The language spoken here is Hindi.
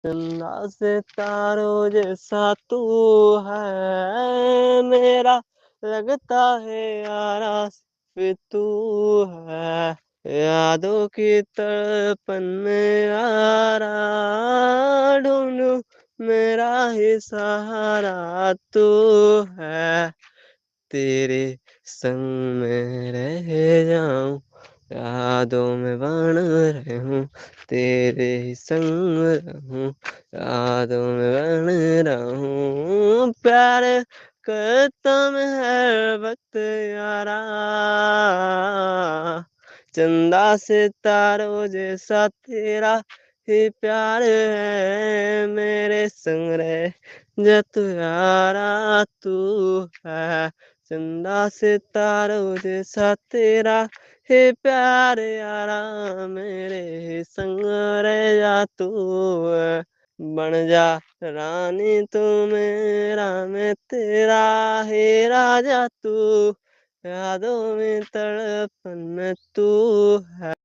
चंदा सितारों जैसा तू है मेरा, लगता है यारा सिर्फ तू है। यादों की तड़पन में यारा ढूंढूं, मेरा ही सहारा तू है। तेरे संग में रह जाऊं, यादों में बन रहूं, तेरे ही संग रहूं, यादों में बन रहूं। प्यार करता मैं हर वक्त यारा, चंदा सितारों जैसा तेरा ही प्यार है। मेरे संग रह जा तू यारा तू है। चंदा सितारों जैसा तेरा हे प्यार यारा, मेरे संग रह जा तू है। बन जा रानी तू मेरा, मैं तेरा हे राजा तू, यादों में तड़पन में तू है।